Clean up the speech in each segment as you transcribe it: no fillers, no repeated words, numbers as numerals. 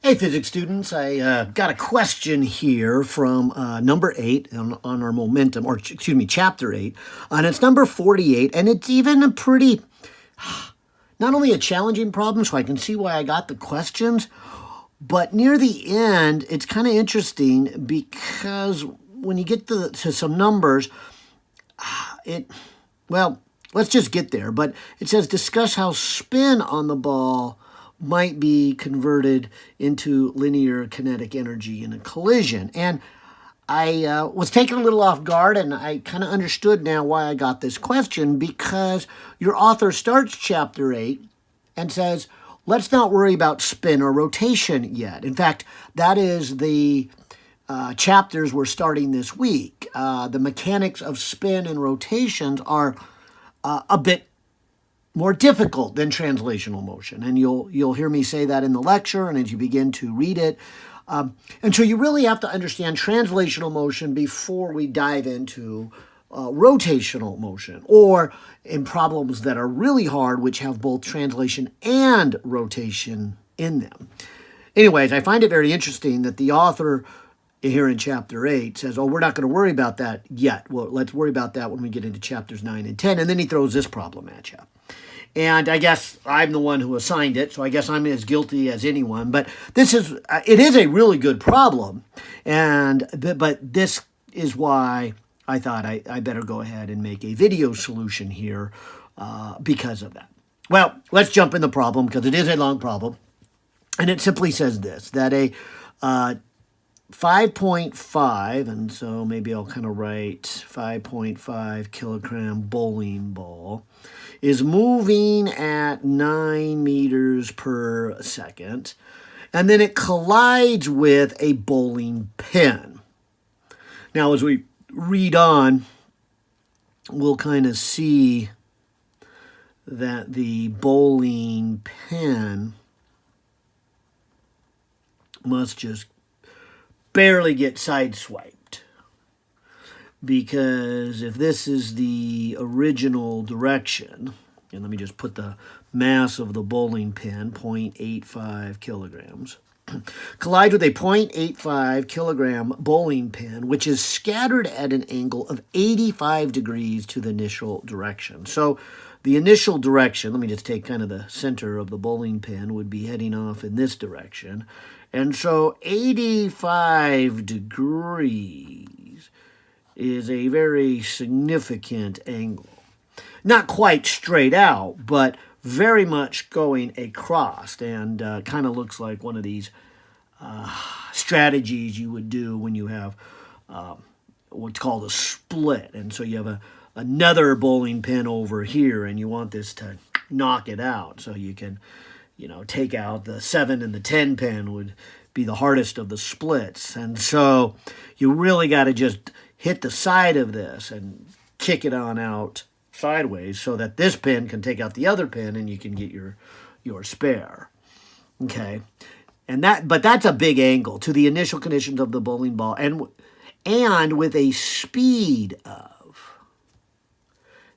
Hey, physics students, I got a question here from number 8 on our momentum, or excuse me, chapter 8, and it's number 48, and it's even a pretty, not only a challenging problem, so I can see why I got the questions, but near the end, it's kind of interesting because when you get to some numbers, well, let's just get there, but it says discuss how spin on the ball might be converted into linear kinetic energy in a collision. And I was taken a little off guard, and I kind of understood now why I got this question, because your author starts chapter 8 and says, let's not worry about spin or rotation yet. In fact, that is the chapters we're starting this week. The mechanics of spin and rotations are a bit more difficult than translational motion, and you'll hear me say that in the lecture and as you begin to read it. And so you really have to understand translational motion before we dive into rotational motion, or in problems that are really hard, which have both translation and rotation in them. Anyways, I find it very interesting that the author here in chapter 8 says, oh, we're not going to worry about that yet. Well, let's worry about that when we get into chapters 9 and 10. And then he throws this problem at you. And I guess I'm the one who assigned it, so I guess I'm as guilty as anyone. But it is a really good problem, but this is why I thought I better go ahead and make a video solution here because of that. Well, let's jump in the problem, because it is a long problem, and it simply says this, that a 5.5, and so maybe I'll kind of write 5.5 kilogram bowling ball, is moving at 9 meters per second, and then it collides with a bowling pin. Now, as we read on, we'll kind of see that the bowling pin must just barely get sideswiped, because if this is the original direction, and let me just put the mass of the bowling pin, 0.85 kilograms, collides with a 0.85 kilogram bowling pin, which is scattered at an angle of 85 degrees to the initial direction. So the initial direction, let me just take kind of the center of the bowling pin, would be heading off in this direction. And so 85 degrees is a very significant angle. Not quite straight out, but very much going across, and kind of looks like one of these strategies you would do when you have what's called a split. And so you have another bowling pin over here, and you want this to knock it out, so you can take out the 7 and the 10 pin would be the hardest of the splits. And so you really got to just hit the side of this and kick it on out sideways so that this pin can take out the other pin and you can get your spare. Okay. But that's a big angle to the initial conditions of the bowling ball, and with a speed of,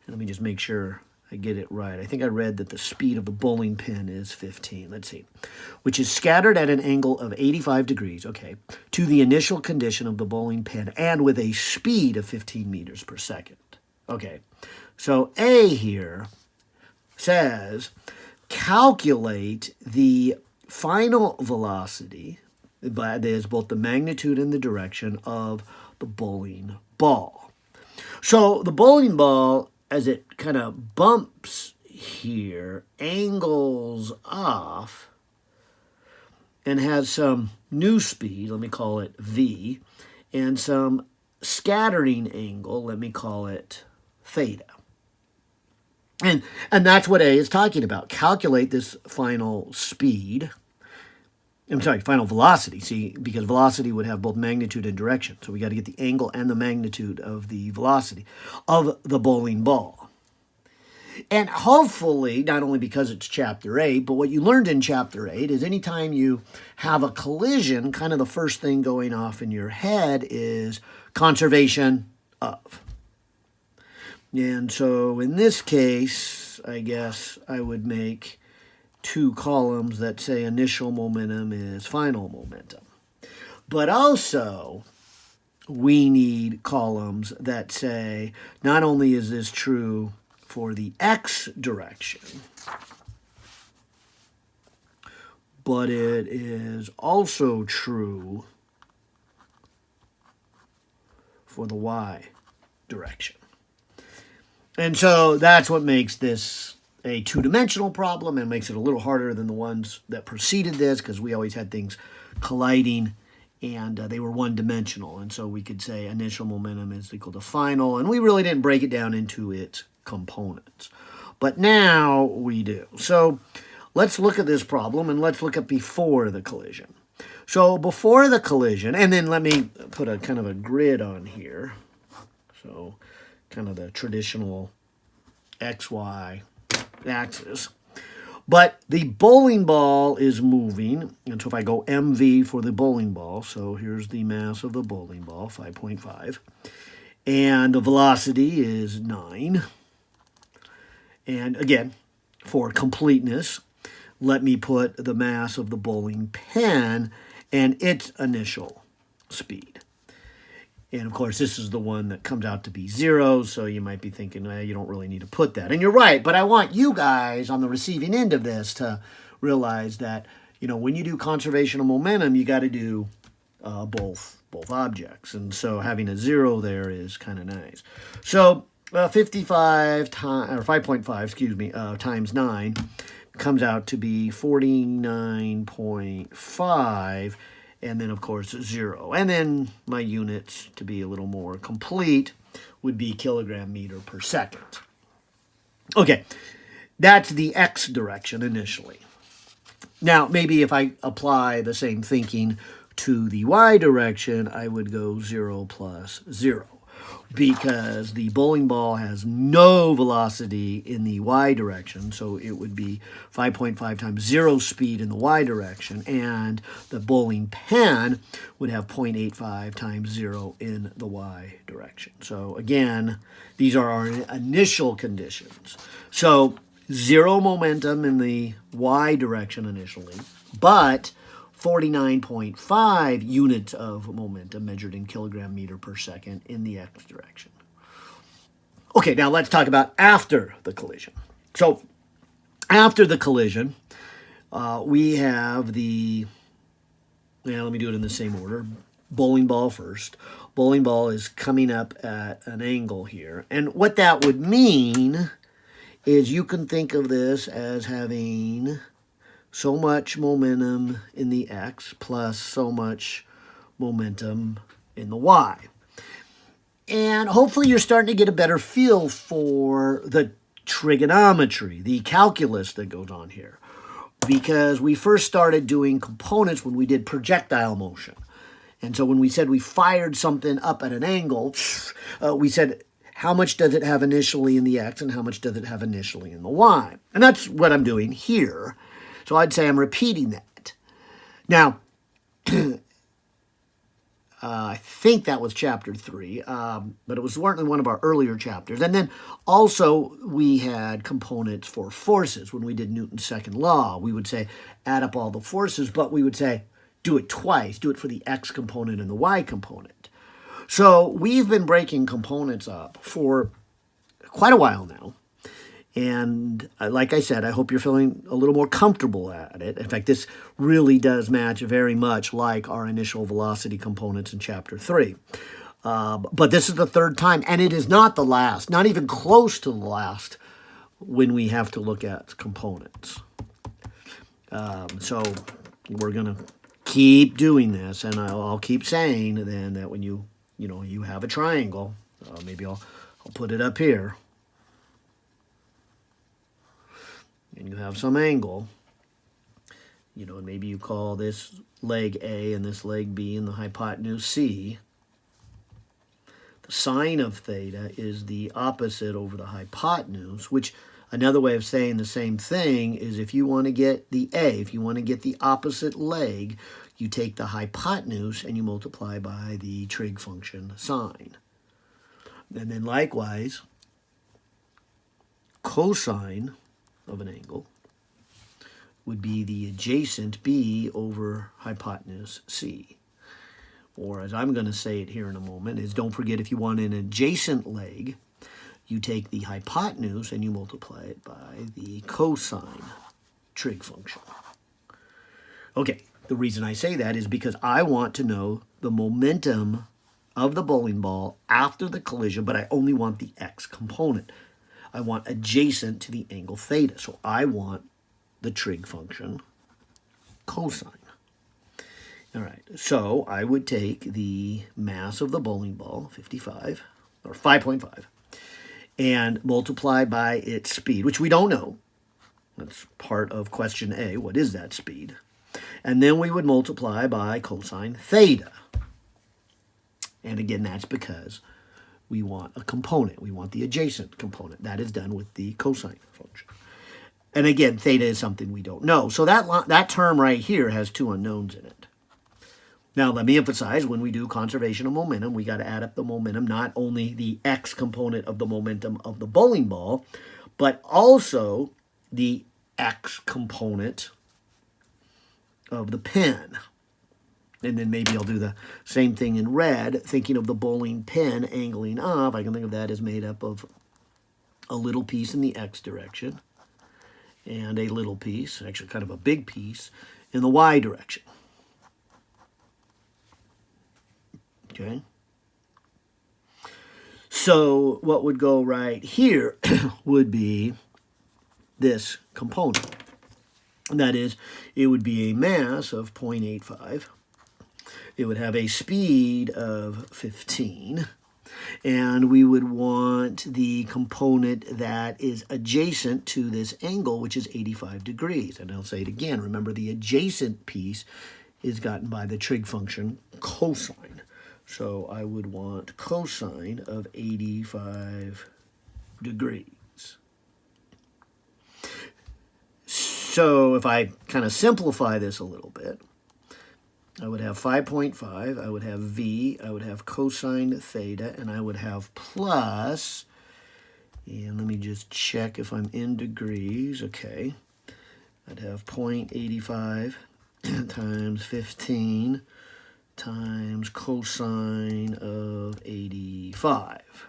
and let me just make sure I get it right. I think I read that the speed of the bowling pin is 15. Let's see. Which is scattered at an angle of 85 degrees, okay, to the initial condition of the bowling pin, and with a speed of 15 meters per second. Okay, so A here says calculate the final velocity, that is both the magnitude and the direction of the bowling ball. So the bowling ball, as it kind of bumps here, angles off and has some new speed, let me call it V, and some scattering angle, let me call it theta. And that's what A is talking about. Calculate this final speed. Final velocity, see, because velocity would have both magnitude and direction. So we got to get the angle and the magnitude of the velocity of the bowling ball. And hopefully, not only because it's chapter 8, but what you learned in chapter 8 is anytime you have a collision, kind of the first thing going off in your head is conservation of. And so in this case, I guess I would make two columns that say initial momentum is final momentum. But also, we need columns that say not only is this true for the x direction, but it is also true for the y direction. And so that's what makes this a two-dimensional problem and makes it a little harder than the ones that preceded this, because we always had things colliding and they were one-dimensional. And so we could say initial momentum is equal to final, and we really didn't break it down into its components. But now we do. So let's look at this problem, and let's look at before the collision. So before the collision, and then let me put a kind of a grid on here. So kind of the traditional XY axis. But the bowling ball is moving, and so if I go MV for the bowling ball, so here's the mass of the bowling ball, 5.5, and the velocity is 9. And again, for completeness, let me put the mass of the bowling pin and its initial speed. And of course, this is the one that comes out to be 0, so you might be thinking, you don't really need to put that. And you're right, but I want you guys on the receiving end of this to realize that, when you do conservation of momentum, you got to do both objects. And so having a 0 there is kind of nice. So 55 times, or 5.5, times 9 comes out to be 49.5. And then, of course, 0. And then my units, to be a little more complete, would be kilogram meter per second. Okay, that's the x direction initially. Now, maybe if I apply the same thinking to the y direction, I would go 0 plus 0. Because the bowling ball has no velocity in the y direction, so it would be 5.5 times 0 speed in the y direction, and the bowling pin would have 0.85 times 0 in the y direction. So again, these are our initial conditions. So 0 momentum in the y direction initially, but 49.5 units of momentum measured in kilogram meter per second in the x direction. Okay, now let's talk about after the collision. So after the collision, we have the, let me do it in the same order. Bowling ball first. Bowling ball is coming up at an angle here. And what that would mean is you can think of this as having so much momentum in the x plus so much momentum in the y. And hopefully you're starting to get a better feel for the trigonometry, the calculus that goes on here. Because we first started doing components when we did projectile motion. And so when we said we fired something up at an angle, we said, how much does it have initially in the x and how much does it have initially in the y? And that's what I'm doing here. So I'd say I'm repeating that. Now, I think that was chapter 3, but it was certainly one of our earlier chapters. And then also we had components for forces. When we did Newton's second law, we would say add up all the forces, but we would say do it twice. Do it for the x component and the y component. So we've been breaking components up for quite a while now. And like I said, I hope you're feeling a little more comfortable at it. In fact, this really does match very much like our initial velocity components in Chapter 3. But this is the third time, and it is not the last, not even close to the last, when we have to look at components. So we're going to keep doing this, and I'll keep saying then that when you have a triangle, maybe I'll put it up here, and you have some angle, and maybe you call this leg A and this leg B and the hypotenuse C. The sine of theta is the opposite over the hypotenuse, which another way of saying the same thing is if you want to get the A, if you want to get the opposite leg, you take the hypotenuse and you multiply by the trig function sine. And then likewise, cosine of an angle would be the adjacent B over hypotenuse C. Or as I'm going to say it here in a moment, is don't forget if you want an adjacent leg, you take the hypotenuse and you multiply it by the cosine trig function. Okay, the reason I say that is because I want to know the momentum of the bowling ball after the collision, but I only want the x component. I want adjacent to the angle theta, so I want the trig function cosine. All right, so I would take the mass of the bowling ball, 55, or 5.5, and multiply by its speed, which we don't know. That's part of question A. What is that speed? And then we would multiply by cosine theta. And again, that's because we want a component. We want the adjacent component. That is done with the cosine function. And again, theta is something we don't know. So that term right here has two unknowns in it. Now, let me emphasize, when we do conservation of momentum, we got to add up the momentum, not only the x component of the momentum of the bowling ball, but also the x component of the pin. And then maybe I'll do the same thing in red, thinking of the bowling pin angling up. I can think of that as made up of a little piece in the x direction and a little piece, actually kind of a big piece, in the y direction. Okay? So what would go right here would be this component. That is, it would be a mass of 0.85. It would have a speed of 15. And we would want the component that is adjacent to this angle, which is 85 degrees. And I'll say it again. Remember, the adjacent piece is gotten by the trig function cosine. So I would want cosine of 85 degrees. So if I kind of simplify this a little bit, I would have 5.5, I would have V, I would have cosine theta, and I would have plus, and let me just check if I'm in degrees, okay. I'd have 0.85 times 15 times cosine of 85.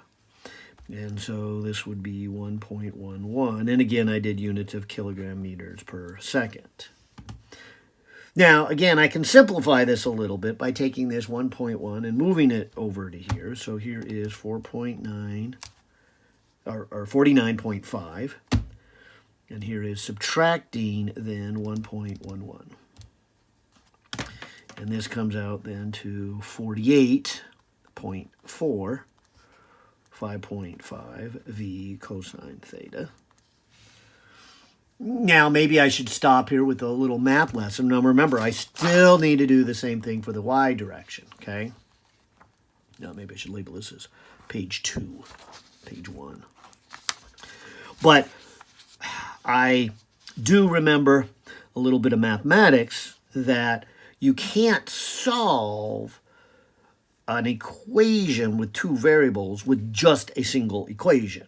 And so this would be 1.11. And again, I did units of kilogram meters per second. Now, again, I can simplify this a little bit by taking this 1.1 and moving it over to here. So here is 4.9, or 49.5. And here is subtracting then 1.11. And this comes out then to 48.4, 5.5 V cosine theta. Now, maybe I should stop here with a little math lesson. Now, remember, I still need to do the same thing for the y direction, okay? Now, maybe I should label this as page 2, page 1. But I do remember a little bit of mathematics that you can't solve an equation with two variables with just a single equation.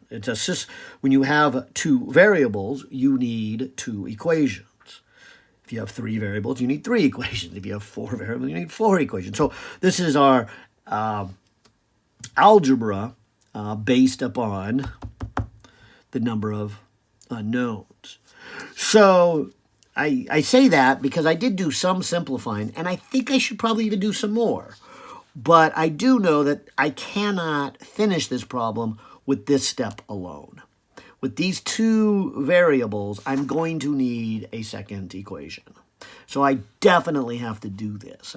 When you have two variables, you need two equations. If you have three variables, you need three equations. If you have four variables, you need four equations. So this is our algebra based upon the number of unknowns. So I say that because I did do some simplifying, and I think I should probably even do some more. But I do know that I cannot finish this problem with this step alone. With these two variables, I'm going to need a second equation. So I definitely have to do this.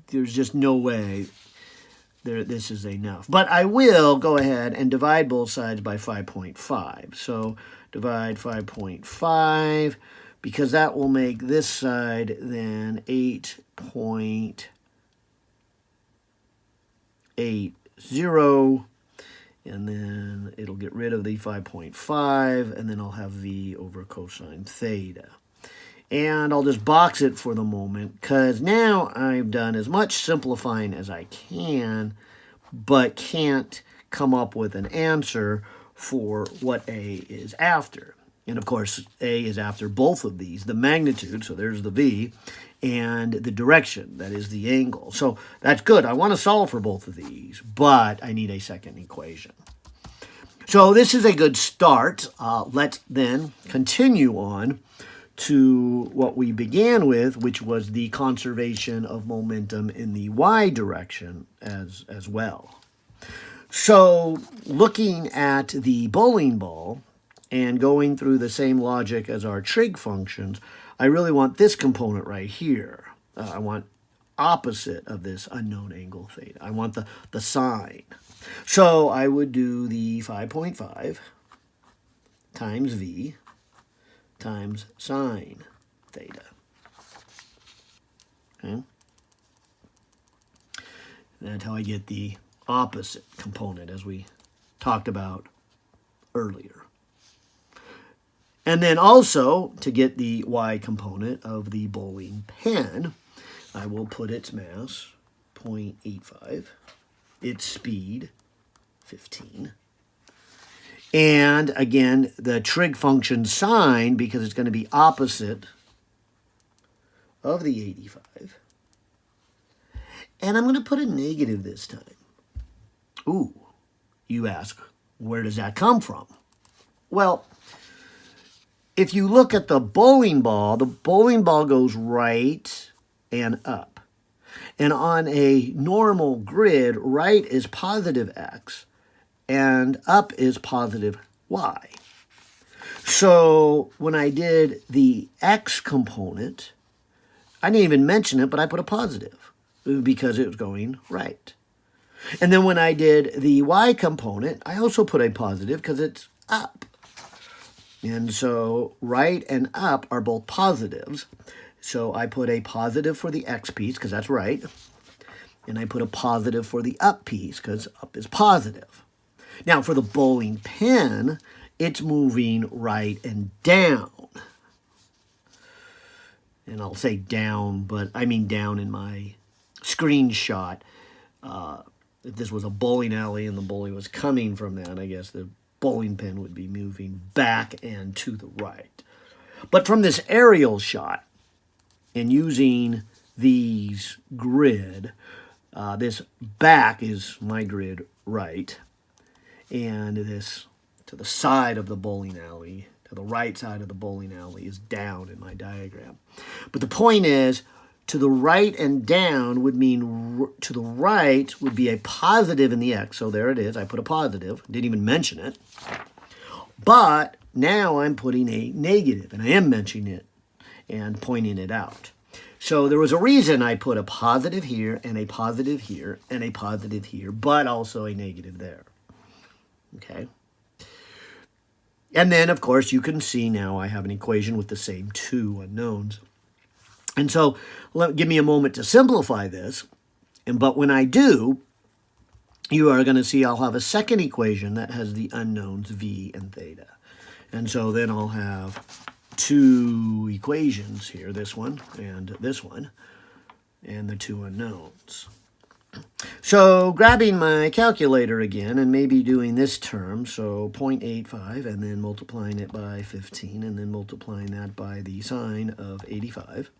There's just no way this is enough. But I will go ahead and divide both sides by 5.5. So divide 5.5, because that will make this side then 8.80, and then it'll get rid of the 5.5, and then I'll have V over cosine theta. And I'll just box it for the moment, because now I've done as much simplifying as I can, but can't come up with an answer for what A is after. And of course, A is after both of these, the magnitude, so there's the V, and the direction, that is the angle. So that's good. I want to solve for both of these, but I need a second equation. So this is a good start. Let's then continue on to what we began with, which was the conservation of momentum in the y direction as well. So looking at the bowling ball and going through the same logic as our trig functions, I really want this component right here. I want opposite of this unknown angle theta. I want the sine. So I would do the 5.5 times v times sine theta. Okay? That's how I get the opposite component, as we talked about earlier. And then also, to get the y component of the bowling pin, I will put its mass, 0.85, its speed, 15. And again, the trig function sine, because it's going to be opposite of the 85. And I'm going to put a negative this time. Ooh, you ask, where does that come from? Well, if you look at the bowling ball goes right and up. And on a normal grid, right is positive x and up is positive y. So when I did the x component, I didn't even mention it, but I put a positive because it was going right. And then when I did the y component, I also put a positive because it's up. And so right and up are both positives. So I put a positive for the x piece because that's right. And I put a positive for the up piece because up is positive. Now for the bowling pin, it's moving right and down. And I'll say down, but I mean down in my screenshot. If this was a bowling alley and the bowling was coming from that, I guess the bowling pin would be moving back and to the right. But from this aerial shot, and using these grid, this back is my grid right, and this to the side of the bowling alley, to the right side of the bowling alley is down in my diagram. But the point is, to the right and down would mean to the right would be a positive in the x. So there it is. I put a positive. Didn't even mention it. But now I'm putting a negative, and I am mentioning it and pointing it out. So there was a reason I put a positive here, and a positive here, and a positive here, but also a negative there. Okay? And then, of course, you can see now I have an equation with the same two unknowns. And so give me a moment to simplify this. But when I do, you are going to see I'll have a second equation that has the unknowns v and theta. And so then I'll have two equations here, this one, and the two unknowns. So grabbing my calculator again and maybe doing this term, so 0.85, and then multiplying it by 15, and then multiplying that by the sine of 85.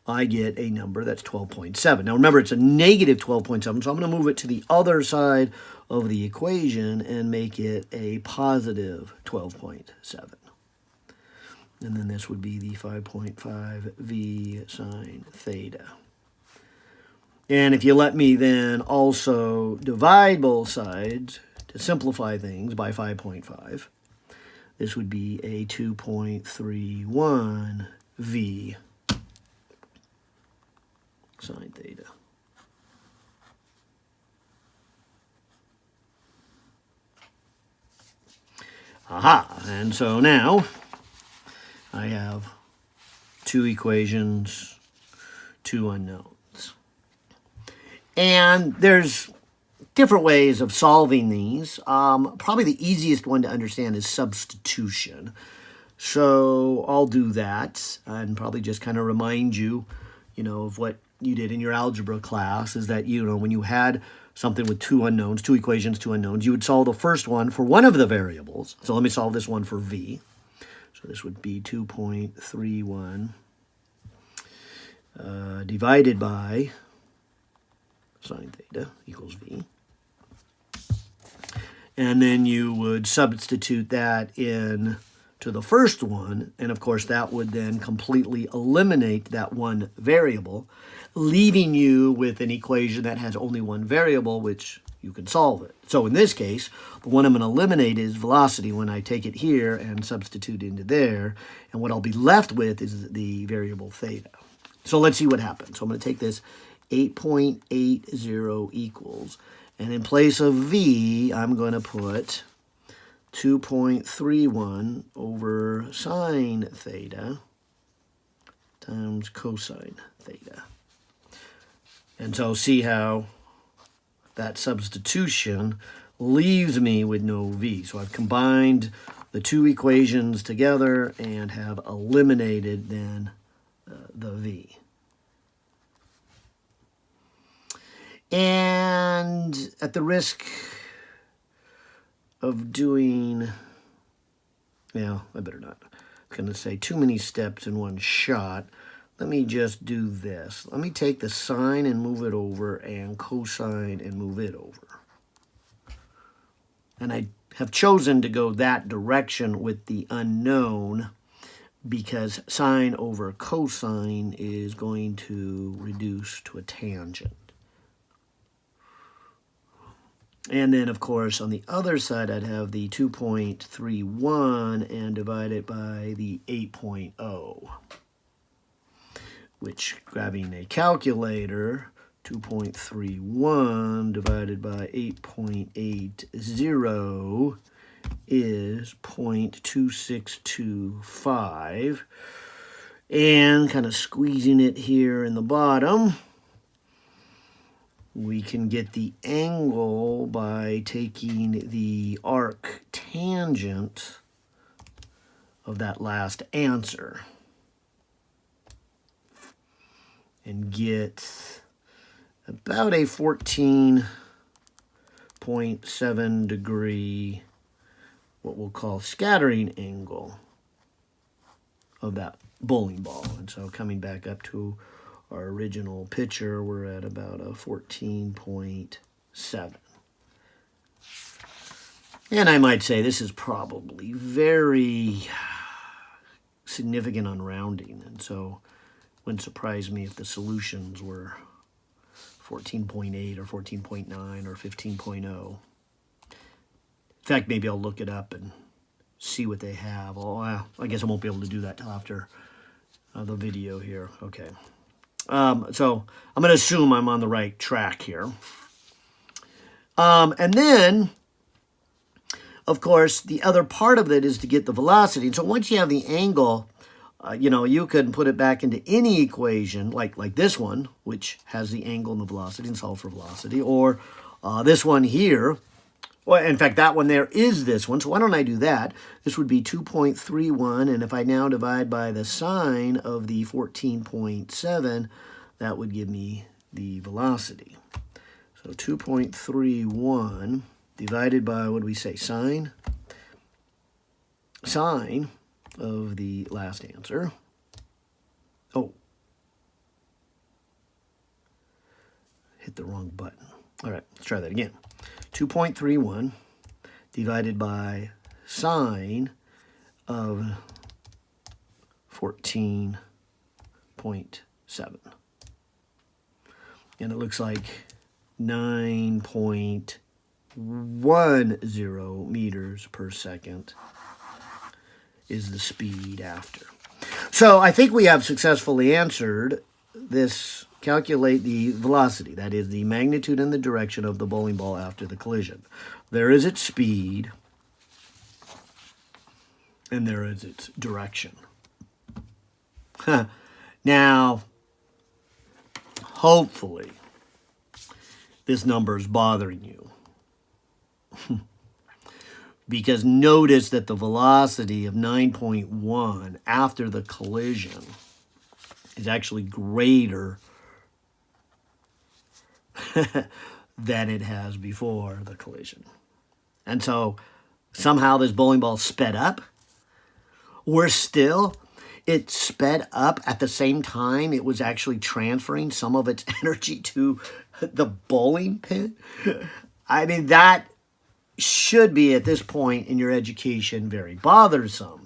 I get a number that's 12.7. Now remember, it's a negative 12.7, so I'm going to move it to the other side of the equation and make it a positive 12.7. And then this would be the 5.5 v sine theta. And if you let me then also divide both sides to simplify things by 5.5, this would be a 2.31 v sine theta. Aha, and so now I have two equations, two unknowns. And there's different ways of solving these. Probably the easiest one to understand is substitution. So I'll do that and probably just kind of remind you, of what you did in your algebra class is that, when you had something with two unknowns, two equations, two unknowns, you would solve the first one for one of the variables. So let me solve this one for v. So this would be 2.31 divided by sine theta equals v. And then you would substitute that in to the first one, and of course that would then completely eliminate that one variable, leaving you with an equation that has only one variable, which you can solve it. So in this case, the one I'm going to eliminate is velocity when I take it here and substitute into there, and what I'll be left with is the variable theta. So let's see what happens. So I'm going to take this 8.80 equals, and in place of v, I'm going to put 2.31 over sine theta times cosine theta. And so see how that substitution leaves me with no v. So I've combined the two equations together and have eliminated then the v. And at the risk of doing, I better not. I'm going to say too many steps in one shot. Let me just do this. Let me take the sine and move it over and cosine and move it over. And I have chosen to go that direction with the unknown because sine over cosine is going to reduce to a tangent. And then, of course, on the other side, I'd have the 2.31 and divide it by the 8.0, which, grabbing a calculator, 2.31 divided by 8.80 is 0.2625. And kind of squeezing it here in the bottom, we can get the angle by taking the arc tangent of that last answer and get about a 14.7 degree, what we'll call scattering angle of that bowling ball. And so coming back up to our original picture, we're at about a 14.7. And I might say this is probably very significant on rounding, and so it wouldn't surprise me if the solutions were 14.8 or 14.9 or 15.0. In fact, maybe I'll look it up and see what they have. Oh, well, I guess I won't be able to do that till after the video here. Okay. So I'm going to assume I'm on the right track here. And then, of course, the other part of it is to get the velocity. And so once you have the angle, you can put it back into any equation, like this one, which has the angle and the velocity, and solve for velocity, or this one here. Well, in fact, that one there is this one, so why don't I do that? This would be 2.31, and if I now divide by the sine of the 14.7, that would give me the velocity. So 2.31 divided by, what do we say, sine of the last answer. Oh, hit the wrong button. All right, let's try that again. 2.31 divided by sine of 14.7. And it looks like 9.10 meters per second is the speed after. So I think we have successfully answered this. Calculate the velocity, that is the magnitude and the direction of the bowling ball after the collision. There is its speed, and there is its direction. Now, hopefully, this number is bothering you. Because notice that the velocity of 9.1 after the collision is actually greater than it has before the collision. And so somehow this bowling ball sped up. Worse still, it sped up at the same time it was actually transferring some of its energy to the bowling pin. I mean, that should be, at this point in your education, very bothersome.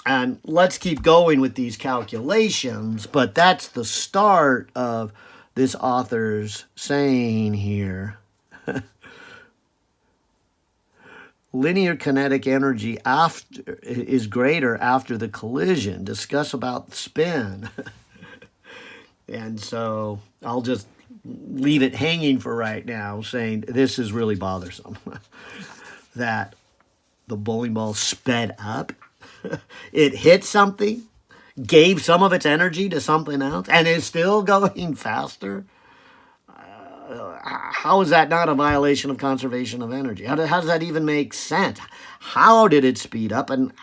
And let's keep going with these calculations, but that's the start of this author's saying here. Linear kinetic energy is greater after the collision. Discuss about spin. And so I'll just leave it hanging for right now, saying this is really bothersome. That the bowling ball sped up. It hit something, gave some of its energy to something else, and is still going faster. How is that not a violation of conservation of energy? How does that even make sense? How did it speed up, and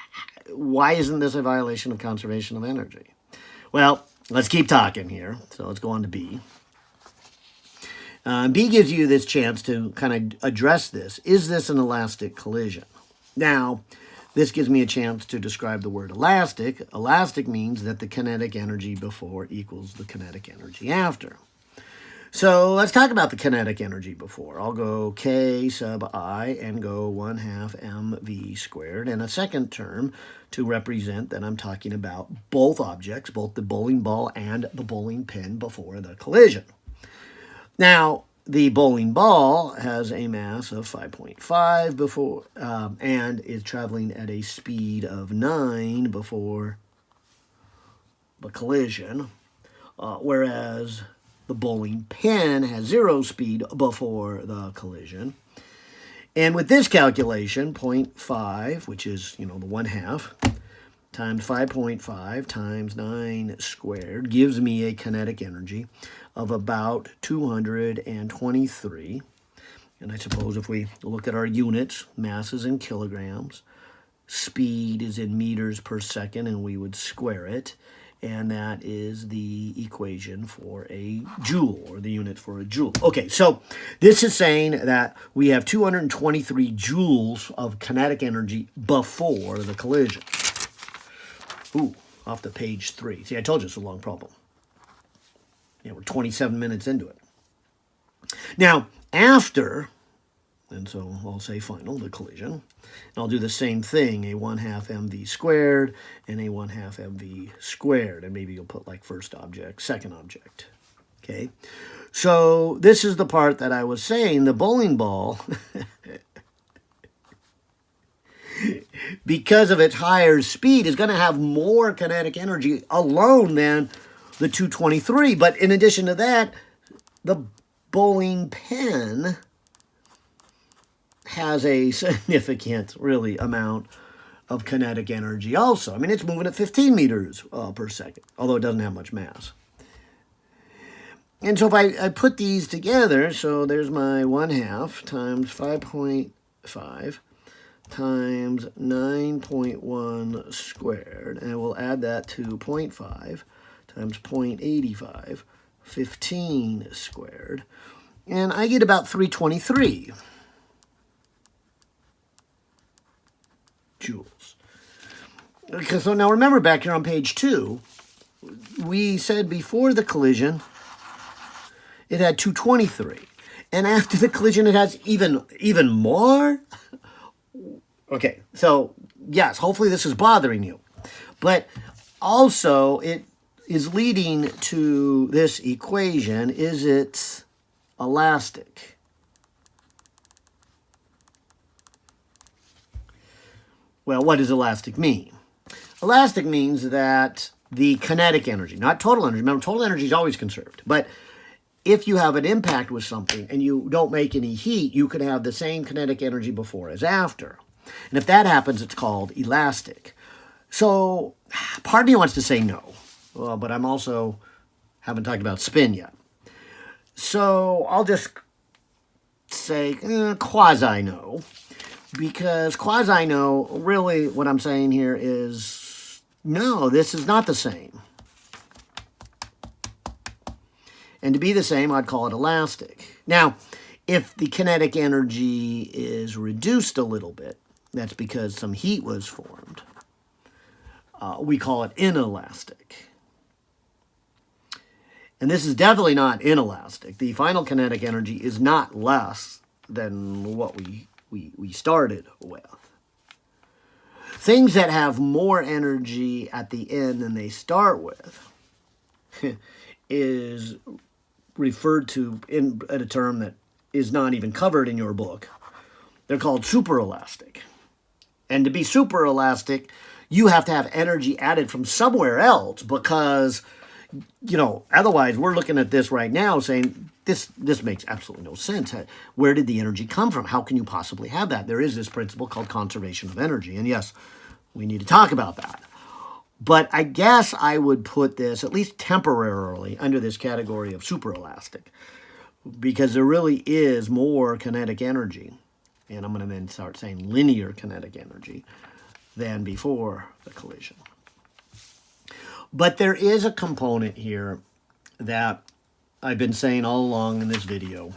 why isn't this a violation of conservation of energy? Well, let's keep talking here. So let's go on to B. B gives you this chance to kind of address this. Is this an elastic collision? Now, this gives me a chance to describe the word elastic. Elastic means that the kinetic energy before equals the kinetic energy after. So let's talk about the kinetic energy before. I'll go K sub I and go 1/2 mv squared, and a second term to represent that I'm talking about both objects, both the bowling ball and the bowling pin before the collision. Now, the bowling ball has a mass of 5.5 before, and is traveling at a speed of 9 before the collision, whereas the bowling pin has 0 speed before the collision. And with this calculation, 0.5, which is, the 1/2, times 5.5 times 9 squared gives me a kinetic energy of about 223. And I suppose if we look at our units, mass is in kilograms, speed is in meters per second, and we would square it. And that is the equation for a joule, or the unit for a joule. Okay, so this is saying that we have 223 joules of kinetic energy before the collision. Ooh, off to page 3. See, I told you it's a long problem. We're 27 minutes into it. Now, after, and so I'll say final, the collision, and I'll do the same thing, a 1/2 mv squared and a 1/2 mv squared, and maybe you'll put like first object, second object, okay? So this is the part that I was saying, the bowling ball, because of its higher speed, is going to have more kinetic energy alone than the 223, but in addition to that, the bowling pin has a significant, really, amount of kinetic energy also. I mean, it's moving at 15 meters per second, although it doesn't have much mass. And so if I put these together, so there's my 1/2 times 5.5 times 9.1 squared, and we'll add that to 0.5 times 0.85, 15 squared, and I get about 323 joules. Okay, so now remember back here on page 2, we said before the collision it had 223, and after the collision it has even more. Okay, so yes, hopefully this is bothering you, but also it is leading to this equation. Is it elastic? Well, what does elastic mean? Elastic means that the kinetic energy, not total energy. Remember, total energy is always conserved. But if you have an impact with something and you don't make any heat, you can have the same kinetic energy before as after. And if that happens, it's called elastic. So part of me wants to say no. Well, but I'm also haven't talked about spin yet. So I'll just say quasi-no. Because quasi-no, really what I'm saying here is, no, this is not the same. And to be the same, I'd call it elastic. Now, if the kinetic energy is reduced a little bit, that's because some heat was formed. We call it inelastic. And this is definitely not inelastic. The final kinetic energy is not less than what we started with. Things that have more energy at the end than they start with is referred to in a term that is not even covered in your book. They're called superelastic. And to be superelastic, you have to have energy added from somewhere else because, otherwise we're looking at this right now saying, this makes absolutely no sense. Where did the energy come from? How can you possibly have that? There is this principle called conservation of energy. And yes, we need to talk about that. But I guess I would put this, at least temporarily, under this category of superelastic, because there really is more kinetic energy, and I'm going to then start saying linear kinetic energy, than before the collision. But there is a component here that I've been saying all along in this video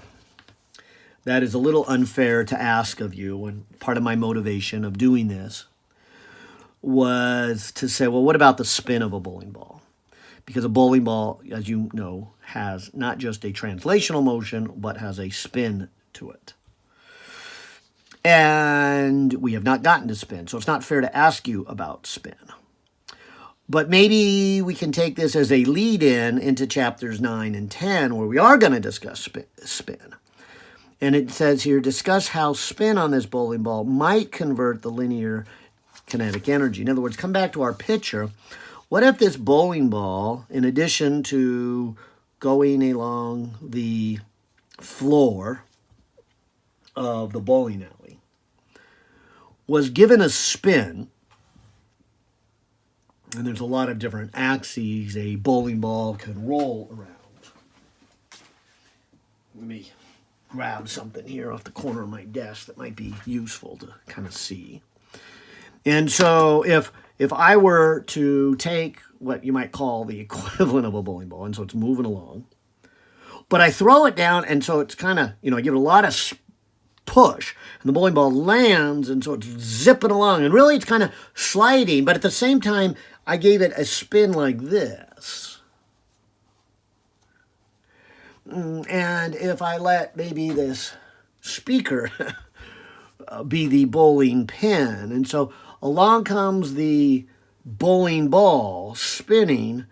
that is a little unfair to ask of you, and part of my motivation of doing this was to say, well, what about the spin of a bowling ball? Because a bowling ball, as you know, has not just a translational motion, but has a spin to it. And we have not gotten to spin, so it's not fair to ask you about spin. But maybe we can take this as a lead-in into chapters 9 and 10, where we are going to discuss spin. And it says here, discuss how spin on this bowling ball might convert the linear kinetic energy. In other words, come back to our picture. What if this bowling ball, in addition to going along the floor of the bowling alley, was given a spin, and there's a lot of different axes a bowling ball can roll around. Let me grab something here off the corner of my desk that might be useful to kind of see. And so if I were to take what you might call the equivalent of a bowling ball, and so it's moving along, but I throw it down, and so it's kind of, I give it a lot of push, and the bowling ball lands, and so it's zipping along, and really it's kind of sliding, but at the same time, I gave it a spin like this. And if I let maybe this speaker be the bowling pin, and so along comes the bowling ball spinning,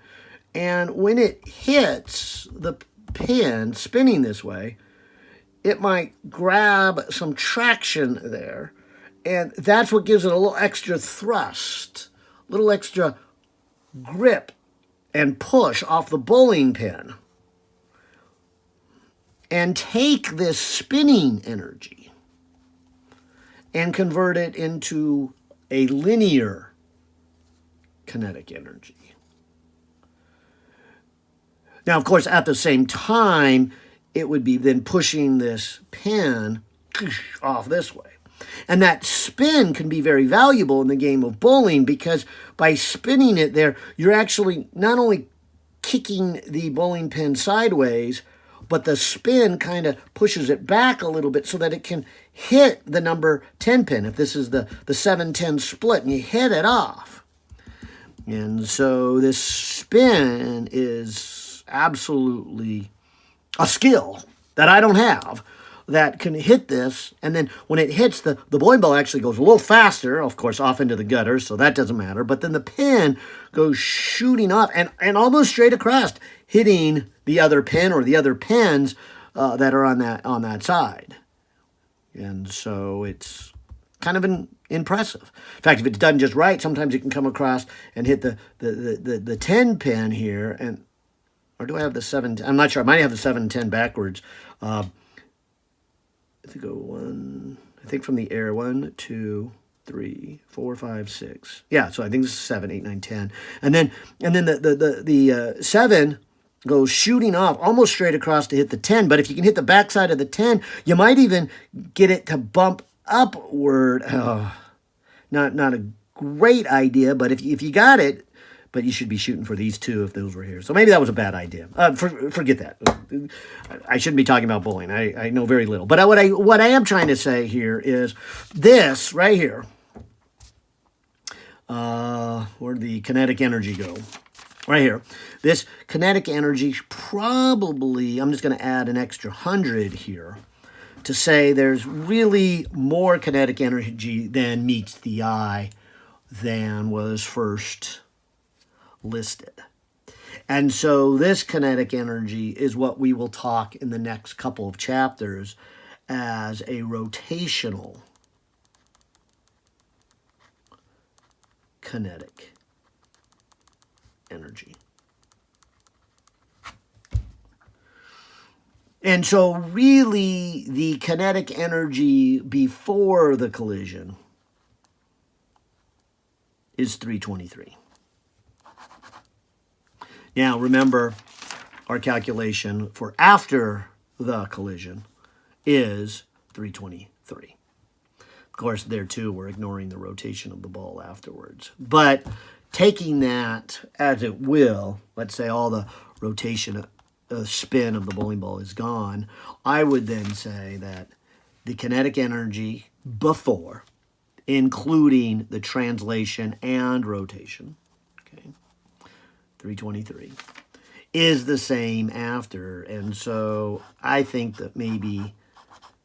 and when it hits the pin spinning this way, it might grab some traction there, and that's what gives it a little extra thrust, a little extra grip and push off the bowling pin, and take this spinning energy and convert it into a linear kinetic energy. Now, of course, at the same time, it would be then pushing this pin off this way. And that spin can be very valuable in the game of bowling because by spinning it there, you're actually not only kicking the bowling pin sideways, but the spin kind of pushes it back a little bit so that it can hit the number 10 pin, if this is the 7-10 split, and you hit it off. And so this spin is absolutely a skill that I don't have that can hit this, and then when it hits, the bowling ball actually goes a little faster, of course, off into the gutter, so that doesn't matter, but then the pin goes shooting off and almost straight across, hitting the other pin or the other pins that are on that side. And so it's kind of impressive. In fact, if it's done just right, sometimes it can come across and hit the 10 pin here, and or do I have the 7? I'm not sure. I might have the 7-10 backwards. I think from the air, 1, 2, 3, 4, 5, 6. Yeah, so I think this is 7, 8, 9, 10. And then the 7 goes shooting off almost straight across to hit the 10. But if you can hit the backside of the 10, you might even get it to bump upward. Not a great idea, but if you got it, but you should be shooting for these two if those were here. So maybe that was a bad idea. Forget that. I shouldn't be talking about bowling. I know very little. But what I am trying to say here is this right here. Where'd the kinetic energy go? Right here. This kinetic energy probably, I'm just going to add an extra 100 here to say there's really more kinetic energy than meets the eye than was first listed. And so this kinetic energy is what we will talk in the next couple of chapters as a rotational kinetic energy. And so really the kinetic energy before the collision is 323. Now remember, our calculation for after the collision is 323. Of course, there too, we're ignoring the rotation of the ball afterwards. But taking that as it will, let's say all the rotation, spin of the bowling ball is gone, I would then say that the kinetic energy before, including the translation and rotation, okay, 323, is the same after. And so I think that maybe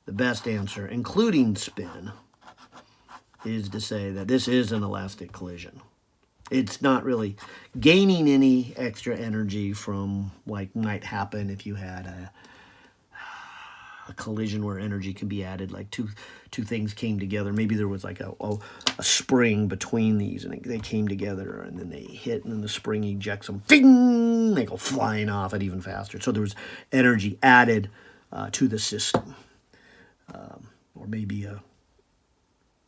the best answer, including spin, is to say that this is an elastic collision. It's not really gaining any extra energy from like might happen if you had a collision where energy can be added, like two things came together. Maybe there was like a spring between these, and they came together, and then they hit, and then the spring ejects them. Ding! They go flying off at even faster. So there was energy added to the system, or maybe a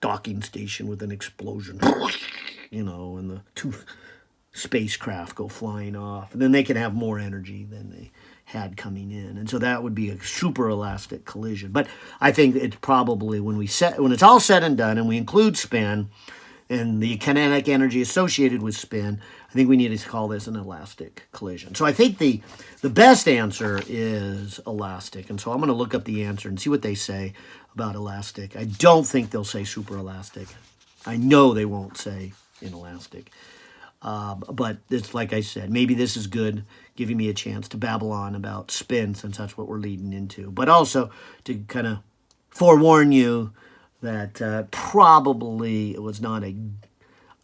docking station with an explosion, you know, and the two spacecraft go flying off, and then they can have more energy than they had coming in, and so that would be a super elastic collision. But I think it's probably when it's all said and done, and we include spin and the kinetic energy associated with spin, I think we need to call this an elastic collision. So I think the best answer is elastic, and so I'm going to look up the answer and see what they say about elastic. I don't think they'll say super elastic. I know they won't say inelastic. But it's like I said, maybe this is good, giving me a chance to babble on about spin, since that's what we're leading into. But also to kind of forewarn you that probably it was not an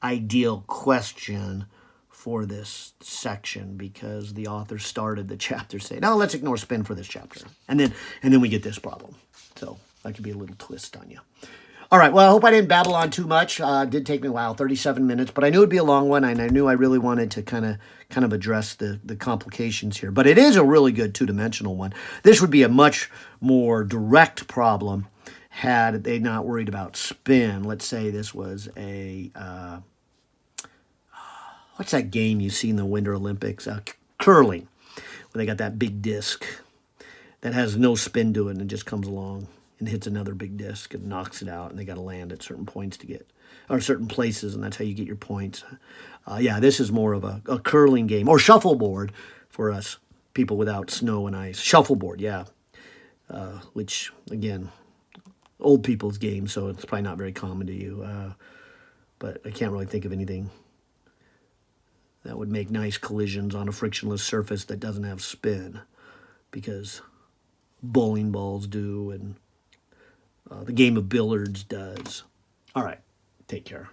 ideal question for this section, because the author started the chapter saying, "No, let's ignore spin for this chapter," and then we get this problem. So that could be a little twist on you. All right, well, I hope I didn't babble on too much. It did take me a while, 37 minutes, but I knew it'd be a long one, and I knew I really wanted to kind of address the complications here. But it is a really good two-dimensional one. This would be a much more direct problem had they not worried about spin. Let's say this was a, what's that game you see in the Winter Olympics? Curling, where they got that big disc that has no spin to it and it just comes along and hits another big disc and knocks it out, and they got to land at certain points to get, or certain places, and that's how you get your points. Yeah, this is more of a curling game, or shuffleboard for us people without snow and ice. Shuffleboard, yeah, which, again, old people's game, so it's probably not very common to you, but I can't really think of anything that would make nice collisions on a frictionless surface that doesn't have spin, because bowling balls do, and the game of billiards does. All right, take care.